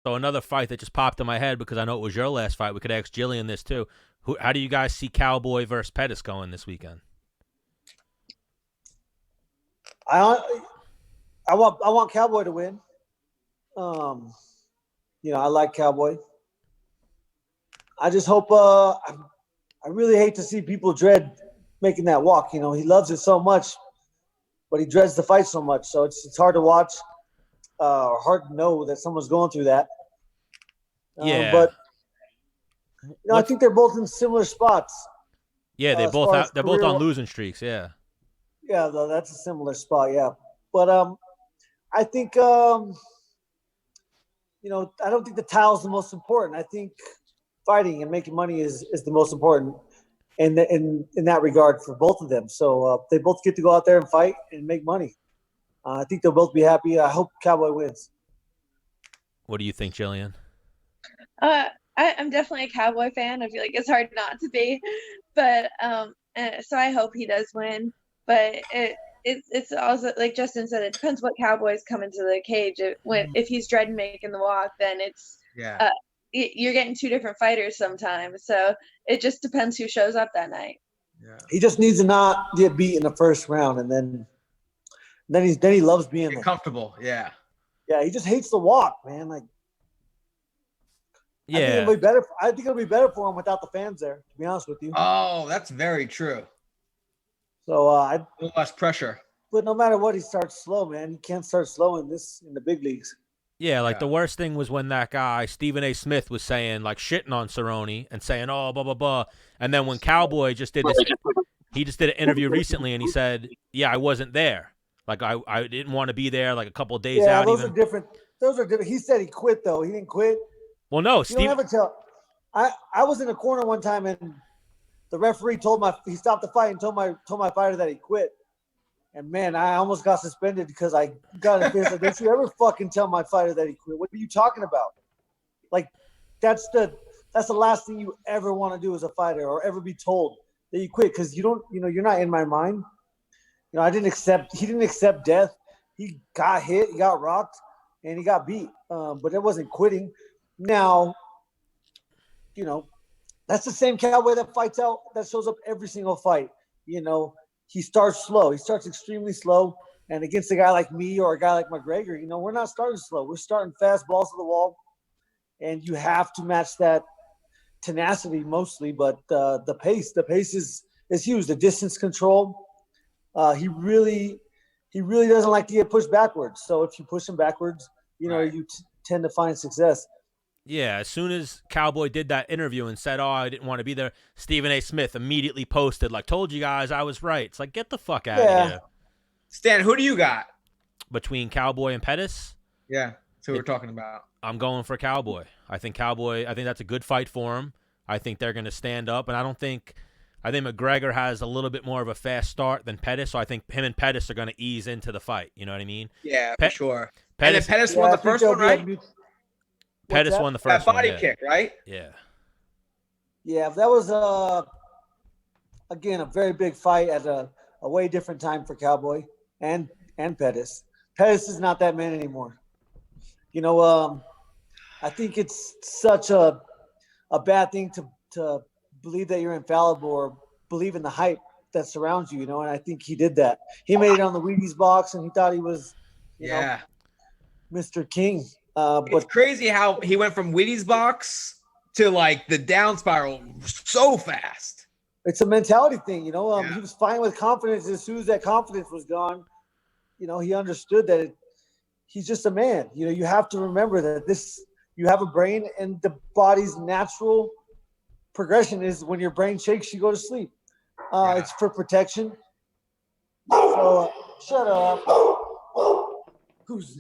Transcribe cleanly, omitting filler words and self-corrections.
So another fight that just popped in my head because I know it was your last fight. We could ask Gillian this too. How do you guys see Cowboy versus Pettis going this weekend? I want Cowboy to win. I like Cowboy. I just hope. I really hate to see people dread making that walk. He loves it so much, but he dreads the fight so much. So it's hard to watch, or hard to know that someone's going through that. Yeah. But I think they're both in similar spots. Yeah, they're both on losing streaks. Yeah. Yeah, though that's a similar spot. Yeah, but I think I don't think the title's the most important. I think fighting and making money is the most important in that regard for both of them. So they both get to go out there and fight and make money. I think they'll both be happy. I hope Cowboy wins. What do you think, Gillian? I'm definitely a Cowboy fan. I feel like it's hard not to be, but so I hope he does win. But it's also like Justin said, it depends what Cowboys come into the cage. If he's dreading making the walk, then it's you're getting two different fighters sometimes. So it just depends who shows up that night. Yeah, he just needs to not get beat in the first round, and then he loves being there. Comfortable. Yeah. Yeah, he just hates the walk, man. Like, yeah, I think it'll be better for him without the fans there. To be honest with you. Oh, that's very true. So a little less pressure. But no matter what, he starts slow, man. You can't start slow in the big leagues. Yeah, the worst thing was when that guy Stephen A. Smith was saying shitting on Cerrone and saying blah blah blah, and then when Cowboy just did this, he just did an interview recently and he said, "Yeah, I wasn't there. I didn't want to be there. A couple of days out." Those are different. He said he quit though. He didn't quit. Well, no, Steve. You don't ever tell. I was in a corner one time and the referee he stopped the fight and told my fighter that he quit. And man, I almost got suspended because I got in face. Like, don't you ever fucking tell my fighter that he quit? What are you talking about? That's the last thing you ever want to do as a fighter, or ever be told that you quit, because you don't. You're not in my mind. He didn't accept death. He got hit, he got rocked, and he got beat. But it wasn't quitting. Now, that's the same Cowboy that shows up every single fight. He starts slow. He starts extremely slow. And against a guy like me or a guy like McGregor, we're not starting slow. We're starting fast, balls to the wall. And you have to match that tenacity mostly, but the pace is huge. The distance control. He really doesn't like to get pushed backwards. So if you push him backwards, you tend to find success. Yeah, as soon as Cowboy did that interview and said, I didn't want to be there, Stephen A. Smith immediately posted, told you guys I was right. It's get the fuck out of here. Stan, who do you got? Between Cowboy and Pettis? Yeah, that's who we're talking about. I'm going for Cowboy. I think that's a good fight for him. I think they're going to stand up, and I think McGregor has a little bit more of a fast start than Pettis, so I think him and Pettis are going to ease into the fight. You know what I mean? Yeah, for sure. Pettis won the first one, right? Pettis won the first one. That body kick, right? Yeah. Yeah, that was again a very big fight at a way different time for Cowboy and Pettis. Pettis is not that man anymore. I think it's such a bad thing to believe that you're infallible or believe in the hype that surrounds you, and I think he did that. He made it on the Wheaties box and he thought he was, Mr. King. It's crazy how he went from Wheaties box to the down spiral so fast. It's a mentality thing, He was fine with confidence. As soon as that confidence was gone, he understood that he's just a man. You have to remember that you have a brain, and the body's natural progression is when your brain shakes, you go to sleep. It's for protection. So shut up. Who's